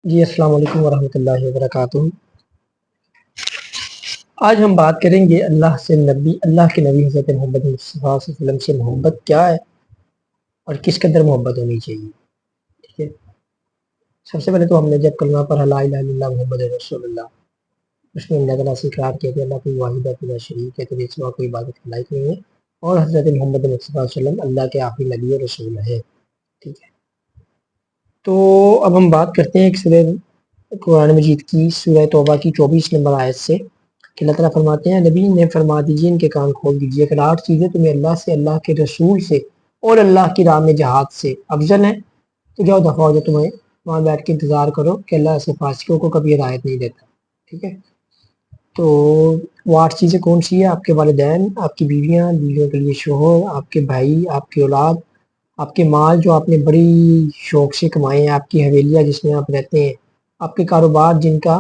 جی السلام علیکم ورحمۃ اللہ وبرکاتہ۔ آج ہم بات کریں گے اللہ کے نبی حضرت محمد مصطفیٰ صلی اللہ علیہ وسلم سے محبت کیا ہے اور کس قدر محبت ہونی چاہیے۔ ٹھیک ہے، سب سے پہلے تو ہم نے جب کلمہ پڑھا لا الہ الا اللہ محمد رسول اللہ، اس میں اللہ تعالیٰ سے اقرار کیا کہ اللہ کوئی واحد لا شریک ہے، تو اس سوا کوئی عبادت کے لائق نہیں ہے، اور حضرت محمد مصطفیٰ صلی اللہ علیہ وسلم اللہ کے آخری نبی اور رسول ہے۔ ٹھیک ہے، تو اب ہم بات کرتے ہیں ایک سورہ قرآن مجید کی، سورہ توبہ کی 24 نمبر آیت سے، کہ اللہ تعالیٰ فرماتے ہیں نبی نے فرما دیجیے ان کے کان کھول دیجیے، اگر 8 چیزیں تمہیں اللہ سے، اللہ کے رسول سے اور اللہ کی راہ میں جہاد سے افضل ہیں تو جاؤ دفعہ ہو، جو تمہیں وہاں بیٹھ کے انتظار کرو کہ اللہ ایسے فاسقوں کو کبھی ہدایت نہیں دیتا۔ ٹھیک ہے، تو وہ 8 چیزیں کون سی ہیں؟ آپ کے والدین، آپ کی بیویاں، بیویوں کے لیے شوہر، آپ کے بھائی، آپ کی اولاد، آپ کے مال جو آپ نے بڑی شوق سے کمائے ہیں، آپ کی حویلیاں جس میں آپ رہتے ہیں، آپ کے کاروبار جن کا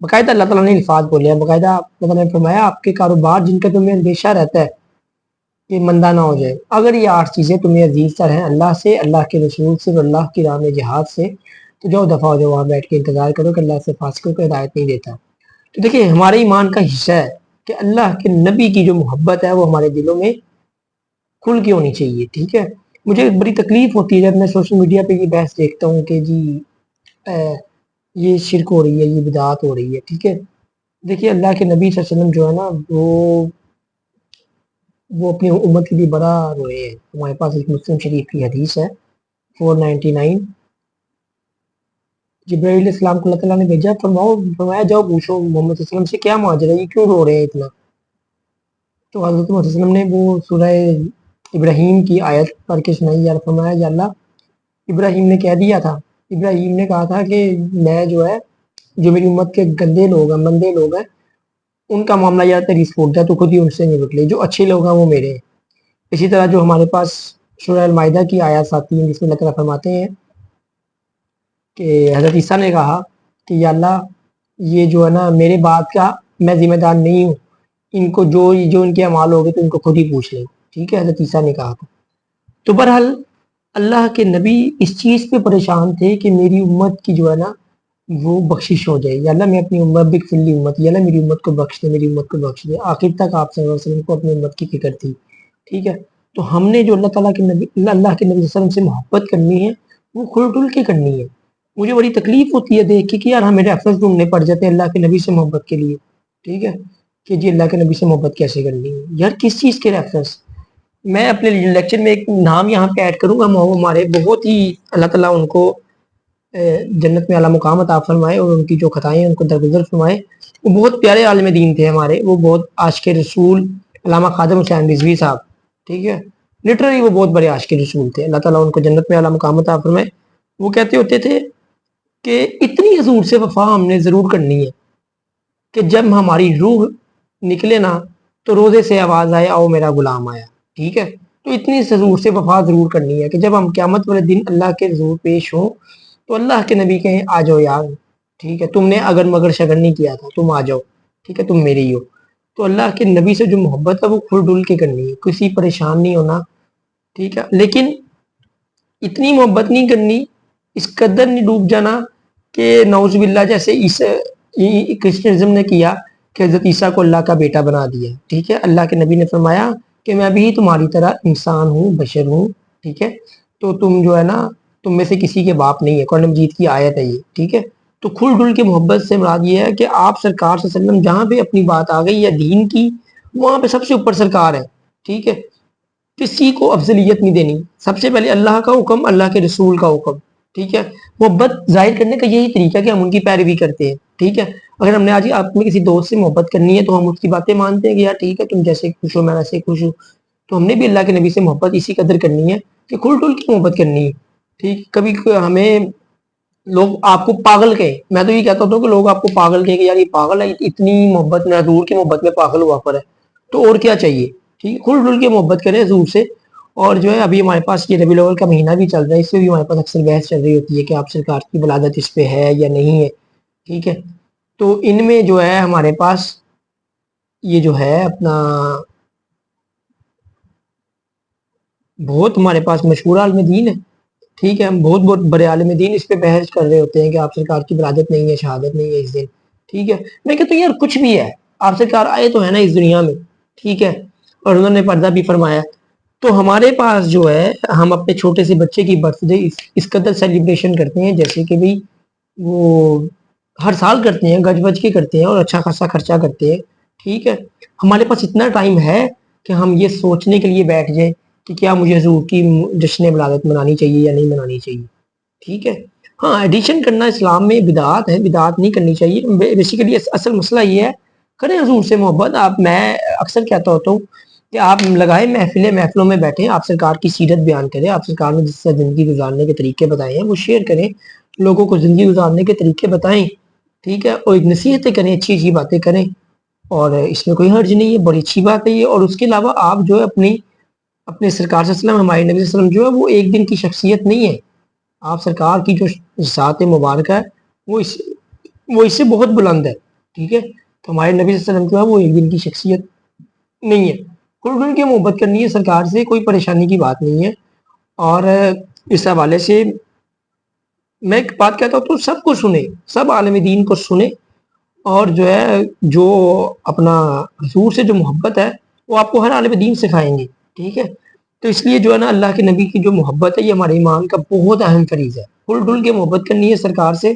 باقاعدہ اللہ تعالیٰ نے الفاظ بولے ہیں، باقاعدہ اللہ تعالیٰ نے فرمایا آپ کے کاروبار جن کا تمہیں اندیشہ رہتا ہے کہ مندہ نہ ہو جائے، اگر یہ 8 چیزیں تمہیں عزیز تر ہیں اللہ سے، اللہ کے رسول سے اور اللہ کی راہ میں جہاد سے، تو جاؤ دفعہ ہو جاؤ، وہاں بیٹھ کے انتظار کرو کہ اللہ سے فاسقوں کو ہدایت نہیں دیتا۔ تو دیکھیں ہمارے ایمان کا حصہ ہے کہ اللہ کے نبی کی جو محبت ہے وہ ہمارے دلوں میں کھل کے ہونی چاہیے۔ ٹھیک ہے، مجھے بڑی تکلیف ہوتی ہے جب میں سوشل میڈیا پہ یہ بحث دیکھتا ہوں کہ جی یہ شرک ہو رہی ہے، یہ بدعات ہو رہی ہے۔ ٹھیک ہے، دیکھیے اللہ کے نبی صلی اللہ علیہ وسلم جو ہے نا وہ اپنی امت کے لیے بڑا روئے ہیں۔ ہمارے پاس ایک مسلم شریف کی حدیث ہے 499، جبرائیل علیہ السلام کو اللہ تعالیٰ نے بھیجا، فرمایا جاؤ پوچھو محمد صلی اللہ علیہ وسلم سے کیا ماجرا ہے، یہ کیوں رو رہے ہیں اتنا؟ تو حضرت محمد صلی اللہ علیہ وسلم نے وہ سورہ ابراہیم کی آیت پڑھ کے سنائی، یا فرمایا یا اللہ ابراہیم نے کہہ دیا تھا، ابراہیم نے کہا تھا کہ میں جو ہے جو میری امت کے گندے لوگ ہیں، مندے لوگ ہیں، ان کا معاملہ یا تیری سپورٹ ہے، تو خود ہی ان سے نمٹ لے، جو اچھے لوگ ہیں وہ میرے ہیں۔ اسی طرح جو ہمارے پاس سورہ المائدہ کی آیات آتی ہیں جس میں اللہ تعالیٰ فرماتے ہیں کہ حضرت عیسیٰ نے کہا کہ یا اللہ یہ جو ہے نا میرے بات کا میں ذمہ دار نہیں ہوں، ان کو جو ان کے اعمال ہوگے تو ان کو خود ہی پوچھ لیں۔ ٹھیک ہے، حضرت عیسیٰ نے کہا تھا۔ تو بہرحال اللہ کے نبی اس چیز پہ پریشان تھے کہ میری امت کی جو ہے نا وہ بخشش ہو جائے، یا اللہ میں اپنی امت بکفلی امت، یا اللہ میری امت کو بخش دے، میری امت کو بخش دے۔ آخر تک آپ صلی اللہ علیہ وسلم کو اپنی امت کی فکر تھی۔ ٹھیک ہے، تو ہم نے جو اللہ تعالیٰ کے نبی اللہ کے نبی صلی اللہ علیہ وسلم سے محبت کرنی ہے وہ کھل ٹل کے کرنی ہے۔ مجھے بڑی تکلیف ہوتی ہے دیکھ کے کہ یار ہمیں ریفرنس ڈھونڈنے پڑ جاتے ہیں اللہ کے نبی سے محبت کے لیے۔ ٹھیک ہے، کہ جی اللہ کے نبی سے محبت کیسے کرنی ہے، یار کس چیز کے ریفرنس؟ میں اپنے لیکچر میں ایک نام یہاں پہ ایڈ کروں گا، ہمارے بہت ہی اللہ تعالیٰ ان کو جنت میں اعلیٰ مقام عطا فرمائے اور ان کی جو خطائیں ان کو درگزر فرمائے۔ وہ بہت پیارے عالم دین تھے ہمارے، وہ بہت عاشق رسول، علامہ خادم حسین رضوی صاحب۔ ٹھیک ہے، لٹرلی وہ بہت بڑے عاشق رسول تھے، اللہ تعالیٰ ان کو جنت میں اعلیٰ مقام عطا فرمائے۔ وہ کہتے ہوتے تھے کہ اتنی حضور سے وفا ہم نے ضرور کرنی ہے کہ جب ہماری روح نکلے نا تو روزے سے آواز آئے آؤ میرا غلام آیا۔ ٹھیک ہے، تو اتنی حضور سے وفا ضرور کرنی ہے کہ جب ہم قیامت والے دن اللہ کے حضور پیش ہوں تو اللہ کے نبی کہیں آ جاؤ یار، ٹھیک ہے تم نے اگر مگر شگر نہیں کیا تھا، تم آ جاؤ، ٹھیک ہے تم میرے ہی ہو۔ تو اللہ کے نبی سے جو محبت ہے وہ کھل ڈل کے کرنی ہے، کسی پریشان نہیں ہونا۔ ٹھیک ہے، لیکن اتنی محبت نہیں کرنی، اس قدر نہیں ڈوب جانا کہ نعوذ باللہ جیسے کرسچنزم نے کیا کہ حضرت عیسیٰ کو اللہ کا بیٹا بنا دیا۔ ٹھیک ہے، اللہ کے نبی نے فرمایا کہ میں بھی تمہاری طرح انسان ہوں، بشر ہوں۔ ٹھیک ہے، تو تم جو ہے نا تم میں سے کسی کے باپ نہیں ہے، قرآن مجید کی آیت ہے یہ۔ ٹھیک ہے، تو کھل ڈل کے محبت سے مراد یہ ہے کہ آپ سرکار صلی اللہ علیہ وسلم جہاں پہ اپنی بات آ گئی ہے دین کی، وہاں پہ سب سے اوپر سرکار ہے۔ ٹھیک ہے، کسی کو افضلیت نہیں دینی، سب سے پہلے اللہ کا حکم، اللہ کے رسول کا حکم۔ ٹھیک ہے، محبت ظاہر کرنے کا یہی طریقہ ہے کہ ہم ان کی پیروی کرتے ہیں۔ ٹھیک ہے، اگر ہم نے آج اپنے کسی دوست سے محبت کرنی ہے تو ہم اس کی باتیں مانتے ہیں کہ یار ٹھیک ہے تم جیسے خوش ہو میں ویسے خوش ہوں، تو ہم نے بھی اللہ کے نبی سے محبت اسی قدر کرنی ہے کہ کھل ٹل کی محبت کرنی ہے۔ ٹھیک، کبھی ہمیں لوگ آپ کو پاگل کہیں، میں تو یہ کہتا ہوں کہ لوگ آپ کو پاگل کہیں کہ یار یہ پاگل ہے، اتنی محبت میں حضور کی محبت میں پاگل ہوا پر ہے، تو اور کیا چاہیے؟ ٹھیک، کھل ڈل کے محبت کریں حضور سے۔ اور جو ہے ابھی ہمارے پاس یہ ربیع الاول کا مہینہ بھی چل رہا ہے، اس سے بھی ہمارے پاس اکثر بحث چل رہی ہوتی ہے کہ آپ سرکار کی ولادت اس پہ ہے یا نہیں ہے۔ ٹھیک ہے، تو ان میں جو ہے ہمارے پاس یہ جو ہے اپنا بہت ہمارے پاس مشہور عالم دین ہے۔ ٹھیک ہے، بہت بہت بڑے عالم دین اس پہ بحث کر رہے ہوتے ہیں کہ آپ سرکار کی ولادت نہیں ہے، شہادت نہیں ہے اس دن، ٹھیک ہے۔ میں کہتا ہوں یار کچھ بھی ہے، آپ سرکار آئے تو ہے نا اس دنیا میں، ٹھیک ہے، اور انہوں نے پردہ بھی فرمایا۔ تو ہمارے پاس جو ہے ہم اپنے چھوٹے سے بچے کی برتھ ڈے اس قدر سیلیبریشن کرتے ہیں جیسے کہ بھئی وہ ہر سال کرتے ہیں، گج بج کے کرتے ہیں اور اچھا خاصا خرچہ کرتے ہیں، ٹھیک ہے۔ ہمارے پاس اتنا ٹائم ہے کہ ہم یہ سوچنے کے لیے بیٹھ جائیں کہ کیا مجھے حضور کی جشن ولادت منانی چاہیے یا نہیں منانی چاہیے، ٹھیک ہے۔ ہاں ایڈیشن کرنا اسلام میں بدعات ہے، بدعات نہیں کرنی چاہیے۔ بیسیکلی اصل مسئلہ یہ ہے کریں حضور سے محبت۔ میں اکثر کہتا ہوتا ہوں کہ آپ لگائیں محفلوں میں بیٹھیں، آپ سرکار کی سیرت بیان کریں، آپ سرکار نے جس سے زندگی گزارنے کے طریقے بتائے ہیں وہ شیئر کریں، لوگوں کو زندگی گزارنے کے طریقے بتائیں، ٹھیک ہے، اور نصیحتیں کریں، اچھی اچھی باتیں کریں، اور اس میں کوئی حرج نہیں ہے، بڑی اچھی بات ہے یہ۔ اور اس کے علاوہ آپ جو ہے اپنے سرکار صلی اللہ علیہ وسلم، ہمارے نبی صلی اللہ علیہ وسلم جو ہے وہ ایک دن کی شخصیت نہیں ہے، آپ سرکار کی جو ذات مبارکہ ہے وہ اس سے بہت بلند ہے، ٹھیک ہے۔ تو ہمارے نبی صلی اللہ علیہ وسلم جو ہے وہ ایک دن کی شخصیت نہیں ہے، کھل کے محبت کرنی ہے سرکار سے، کوئی پریشانی کی بات نہیں ہے۔ اور اس حوالے سے میں ایک بات کہتا ہوں تو سب کو سنیں، سب عالم دین کو سنیں، اور جو ہے جو اپنا حضور سے جو محبت ہے وہ آپ کو ہر عالم دین سکھائیں گے، ٹھیک ہے۔ تو اس لیے جو ہے نا اللہ کے نبی کی جو محبت ہے یہ ہمارے ایمان کا بہت اہم فریض ہے، کھل کے محبت کرنی ہے سرکار سے،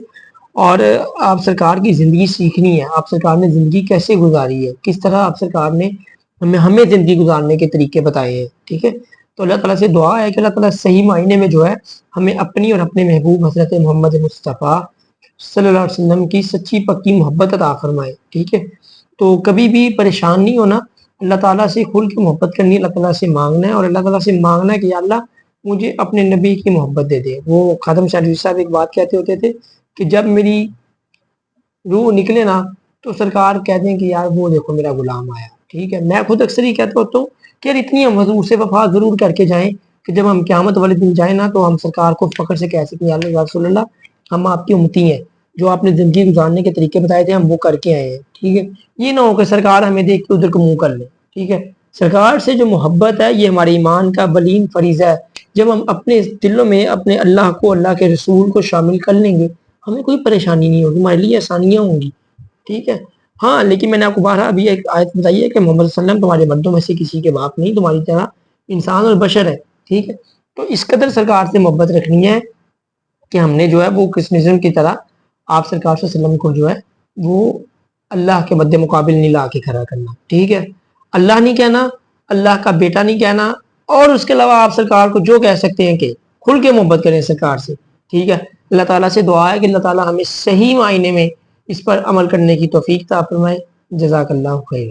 اور آپ سرکار کی زندگی سیکھنی ہے، آپ سرکار نے زندگی کیسے گزاری ہے، کس طرح آپ سرکار نے ہمیں زندگی گزارنے کے طریقے بتائے ہیں، ٹھیک ہے۔ تو اللہ تعالیٰ سے دعا ہے کہ اللہ تعالیٰ صحیح معنی میں جو ہے ہمیں اپنی اور اپنے محبوب حضرت محمد مصطفیٰ صلی اللہ علیہ وسلم کی سچی پکی محبت عطا فرمائے، ٹھیک ہے۔ تو کبھی بھی پریشان نہیں ہونا، اللہ تعالیٰ سے کھل کے محبت کرنی ہے، اللہ تعالیٰ سے مانگنا ہے، اور اللہ تعالیٰ سے مانگنا ہے کہ یا اللہ مجھے اپنے نبی کی محبت دے دے۔ وہ خادم شاہ رضوی صاحب ایک بات کہتے ہوتے تھے کہ جب میری روح نکلے نا تو سرکار کہتے ہیں کہ یار وہ دیکھو میرا غلام آیا، ٹھیک ہے۔ میں خود اکثر ہی کہتا ہوتا ہوں کہ یار اتنی ہم حضور سے وفا ضرور کر کے جائیں کہ جب ہم قیامت والے دن جائیں نا تو ہم سرکار کو فخر سے کہہ سکیں یا رسول اللہ ہم آپ کی امتی ہیں، جو آپ نے زندگی گزارنے کے طریقے بتائے تھے ہم وہ کر کے آئے ہیں، ٹھیک ہے۔ یہ نہ ہو کہ سرکار ہمیں دیکھ کے ادھر کو منہ کر لے، ٹھیک ہے۔ سرکار سے جو محبت ہے یہ ہمارے ایمان کا بلین فریضہ ہے، جب ہم اپنے دلوں میں اپنے اللہ کو، اللہ کے رسول کو شامل کر لیں گے ہمیں کوئی پریشانی نہیں ہوگی، ہمارے لیے آسانیاں ہوں گی، ٹھیک ہے۔ ہاں لیکن میں نے آپ کو بارہا ابھی ایک آیت بتائی ہے کہ محمد صلی اللہ علیہ وسلم تمہارے مردوں میں سے کسی کے باپ نہیں، تمہاری طرح انسان اور بشر ہے، ٹھیک ہے۔ تو اس قدر سرکار سے محبت رکھنی ہے کہ ہم نے جو ہے وہ کرسمزم کی طرح آپ سرکار صلی اللہ علیہ وسلم کو جو ہے وہ اللہ کے مد مقابل نہیں لا کے کھڑا کرنا، ٹھیک ہے۔ اللہ نہیں کہنا، اللہ کا بیٹا نہیں کہنا، اور اس کے علاوہ آپ سرکار کو جو کہہ سکتے ہیں کہ کھل کے محبت کریں سرکار سے، ٹھیک ہے۔ اللہ تعالیٰ سے دعا ہے کہ اللہ تعالیٰ ہمیں صحیح معنی میں اس پر عمل کرنے کی توفیق عطا فرمائے۔ جزاک اللہ خیر۔